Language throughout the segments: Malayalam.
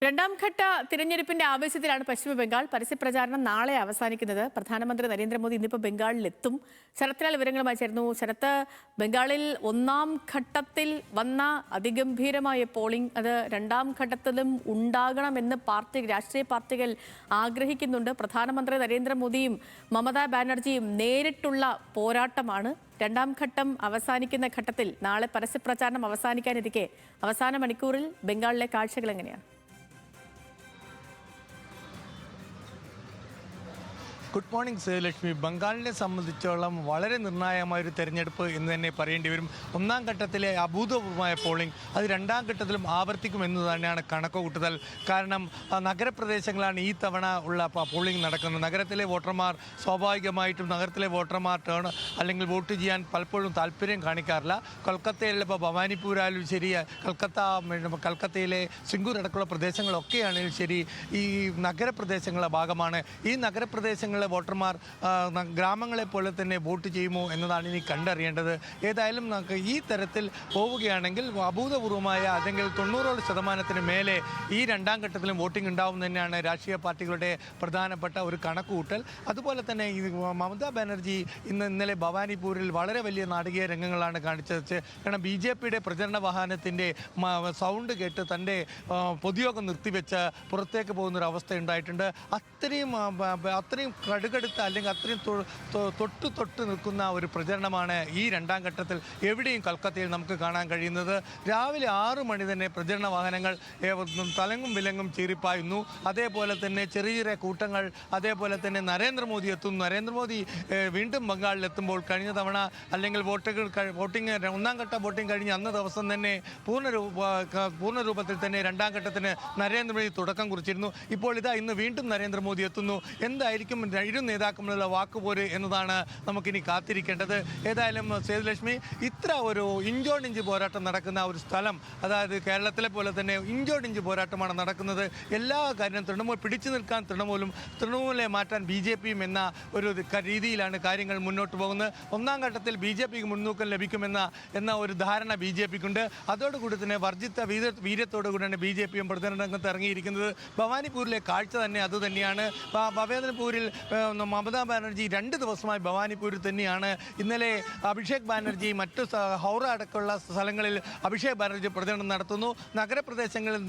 രണ്ടാം ഘട്ട തിരഞ്ഞെടുപ്പിന്റെ ആവേശത്തിലാണ് പശ്ചിമ ബംഗാൾ. പരസ്യപ്രചാരണം നാളെ അവസാനിക്കുന്നത്. പ്രധാനമന്ത്രി നരേന്ദ്രമോദി ഇന്നിപ്പോൾ ബംഗാളിലെത്തും. ശരത്ലാൽ വിവരങ്ങളുമായി ചേർന്നു. ശരത്ത്, ബംഗാളിൽ ഒന്നാം ഘട്ടത്തിൽ വന്ന അതിഗംഭീരമായ പോളിംഗ് അത് രണ്ടാം ഘട്ടത്തിലും ഉണ്ടാകണമെന്ന് രാഷ്ട്രീയ പാർട്ടികൾ ആഗ്രഹിക്കുന്നുണ്ട്. പ്രധാനമന്ത്രി നരേന്ദ്രമോദിയും മമതാ ബാനർജിയും നേരിട്ടുള്ള പോരാട്ടമാണ്. രണ്ടാം ഘട്ടം അവസാനിക്കുന്ന ഘട്ടത്തിൽ നാളെ പരസ്യപ്രചാരണം അവസാനിക്കാനിരിക്കെ അവസാന മണിക്കൂറിൽ ബംഗാളിലെ കാഴ്ചകൾ എങ്ങനെയാണ്? Good morning Sethulakshmi. ബംഗാളിനെ സംബന്ധിച്ചോളം വളരെ നിർണായകമായ ഒരു തെരഞ്ഞെടുപ്പ് എന്ന് തന്നെ പറയേണ്ടി വരും. ഒന്നാം ഘട്ടത്തിലെ അഭൂതപൂർവമായ പോളിംഗ് അത് രണ്ടാം ഘട്ടത്തിലും ആവർത്തിക്കുമെന്ന് തന്നെയാണ് കണക്കുകൂട്ടുതൽ. കാരണം നഗരപ്രദേശങ്ങളാണ് ഈ തവണ ഉള്ള പോളിംഗ് നടക്കുന്നത്. നഗരത്തിലെ വോട്ടർമാർ സ്വാഭാവികമായിട്ടും നഗരത്തിലെ വോട്ടർമാർ അല്ലെങ്കിൽ വോട്ട് ചെയ്യാൻ പലപ്പോഴും താല്പര്യം കാണിക്കാറില്ല. കൊൽക്കത്തയിലെ ഇപ്പോൾ ഭവാനിപ്പൂരായാലും ശരി, കൽക്കത്തയിലെ സിംഗൂർ അടക്കമുള്ള പ്രദേശങ്ങളൊക്കെയാണെങ്കിലും ശരി ഈ നഗരപ്രദേശങ്ങളുടെ ഭാഗമാണ്. ഈ നഗരപ്രദേശങ്ങളിലെ വോട്ടർമാർ ഗ്രാമങ്ങളെ പോലെ തന്നെ വോട്ട് ചെയ്യുമോ എന്നതാണ് ഇനി കണ്ടറിയേണ്ടത്. ഏതായാലും നമുക്ക് ഈ തരത്തിൽ പോവുകയാണെങ്കിൽ അഭൂതപൂർവമായ അല്ലെങ്കിൽ 90% മേലെ ഈ രണ്ടാം ഘട്ടത്തിലും വോട്ടിംഗ് ഉണ്ടാവും തന്നെയാണ് രാഷ്ട്രീയ പാർട്ടികളുടെ പ്രധാനപ്പെട്ട ഒരു കണക്കുകൂട്ടൽ. അതുപോലെ തന്നെ ഈ മമതാ ബാനർജി ഇന്നലെ ഭവാനിപ്പൂരിൽ വളരെ വലിയ നാടകീയ രംഗങ്ങളാണ് കാണിച്ചത്. കാരണം BJPയുടെ പ്രചരണ വാഹനത്തിൻ്റെ സൗണ്ട് കേട്ട് തൻ്റെ പൊതുയോഗം നിർത്തിവെച്ച് പുറത്തേക്ക് പോകുന്നൊരവസ്ഥ ഉണ്ടായിട്ടുണ്ട്. അത്രയും കടുകടുത്ത അല്ലെങ്കിൽ അത്രയും തൊട്ട് നിൽക്കുന്ന ഒരു പ്രചരണമാണ് ഈ രണ്ടാം ഘട്ടത്തിൽ എവിടെയും കൽക്കത്തയിൽ നമുക്ക് കാണാൻ കഴിയുന്നത്. രാവിലെ 6 മണി തന്നെ പ്രചരണ വാഹനങ്ങൾ തലങ്ങും വിലങ്ങും ചീറിപ്പായുന്നു. അതേപോലെ തന്നെ ചെറിയ ചെറിയ കൂട്ടങ്ങൾ, അതേപോലെ തന്നെ നരേന്ദ്രമോദി എത്തുന്നു. നരേന്ദ്രമോദി വീണ്ടും ബംഗാളിലെത്തുമ്പോൾ കഴിഞ്ഞ തവണ അല്ലെങ്കിൽ വോട്ടിംഗ് ഒന്നാം ഘട്ട വോട്ടിംഗ് കഴിഞ്ഞ് അന്ന് ദിവസം തന്നെ പൂർണ്ണ രൂപത്തിൽ തന്നെ രണ്ടാം ഘട്ടത്തിന് നരേന്ദ്രമോദി തുടക്കം കുറിച്ചിരുന്നു. ഇപ്പോൾ ഇന്ന് വീണ്ടും നരേന്ദ്രമോദി എത്തുന്നു. എന്തായിരിക്കും ഇരു നേതാക്കളുള്ള വാക്കുപോര് എന്നതാണ് നമുക്കിനി കാത്തിരിക്കേണ്ടത്. ഏതായാലും സേതുലക്ഷ്മി, ഇത്ര ഒരു ഇഞ്ചോടിഞ്ച് പോരാട്ടം നടക്കുന്ന ഒരു സ്ഥലം, അതായത് കേരളത്തിലെ പോലെ തന്നെ ഇഞ്ചോടിഞ്ച് പോരാട്ടമാണ് നടക്കുന്നത്. എല്ലാ കാര്യവും പിടിച്ചു നിൽക്കാൻ തൃണമൂലിനെ മാറ്റാൻ BJPയും എന്ന ഒരു രീതിയിലാണ് കാര്യങ്ങൾ മുന്നോട്ട് പോകുന്നത്. ഒന്നാം ഘട്ടത്തിൽ BJPക്ക് മുൻതൂക്കം ലഭിക്കുമെന്ന ഒരു ധാരണ BJPക്കുണ്ട്. അതോടുകൂടി തന്നെ വർജിത്ത വീര്യത്തോടു കൂടിയാണ് BJPയും പ്രചരണ രംഗത്ത് ഇറങ്ങിയിരിക്കുന്നത്. ഭവാനിപ്പൂരിലെ കാഴ്ച തന്നെ അതുതന്നെയാണ്. ഭവാനിപ്പൂരിൽ മമതാ ബാനർജി 2 ദിവസമായി ഭവാനിപ്പൂരിൽ തന്നെയാണ്. ഇന്നലെ അഭിഷേക് ബാനർജി മറ്റു ഹൗറ അടക്കമുള്ള സ്ഥലങ്ങളിൽ അഭിഷേക് ബാനർജി പ്രചരണം നടത്തുന്നു. നഗരപ്രദേശങ്ങളിൽ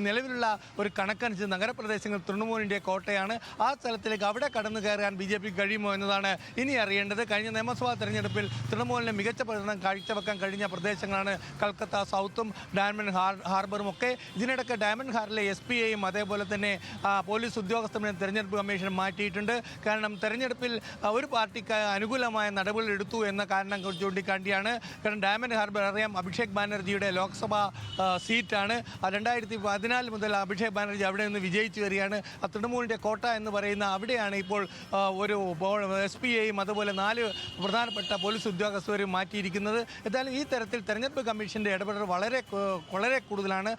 നിലവിലുള്ള ഒരു കണക്കനുസരിച്ച് നഗരപ്രദേശങ്ങൾ തൃണമൂലിൻ്റെ കോട്ടയാണ്. ആ സ്ഥലത്തിലേക്ക് അവിടെ കടന്നു കയറാൻ BJPക്ക് കഴിയുമോ എന്നതാണ് ഇനി അറിയേണ്ടത്. കഴിഞ്ഞ നിയമസഭാ തെരഞ്ഞെടുപ്പിൽ തൃണമൂലിന് മികച്ച പ്രചരണം കാഴ്ചവെക്കാൻ കഴിഞ്ഞ പ്രദേശങ്ങളാണ് കൽക്കത്ത സൗത്തും ഡയമണ്ട് ഹാർബറും ഒക്കെ. ഇതിനിടയ്ക്ക് ഡയമണ്ട് ഹാർബറിലെ SPയെയും അതേപോലെ തന്നെ പോലീസ് ഉദ്യോഗസ്ഥരെയും തെരഞ്ഞെടുപ്പ് കമ്മീഷൻ മാറ്റിയിട്ടുണ്ട്. കാരണം തെരഞ്ഞെടുപ്പിൽ ഒരു പാർട്ടിക്ക് അനുകൂലമായ നടപടികൾ എടുത്തു എന്ന കാരണം ചൂണ്ടിക്കാട്ടിയാണ്. കാരണം ഡയമണ്ട് ഹാർബർ അറിയാം അഭിഷേക് ബാനർജിയുടെ ലോക്സഭാ സീറ്റാണ്. 2014 മുതൽ അഭിഷേക് ബാനർജി അവിടെ നിന്ന് വിജയിച്ചു വരികയാണ്. തൃണമൂലിൻ്റെ കോട്ട എന്ന് പറയുന്ന അവിടെയാണ് ഇപ്പോൾ ഒരു SPയെയും അതുപോലെ 4 പ്രധാനപ്പെട്ട പോലീസ് ഉദ്യോഗസ്ഥരെയും മാറ്റിയിരിക്കുന്നത്. എന്തായാലും ഈ തരത്തിൽ തെരഞ്ഞെടുപ്പ് കമ്മീഷൻ്റെ ഇടപെടൽ വളരെ കൂടുതലാണ്.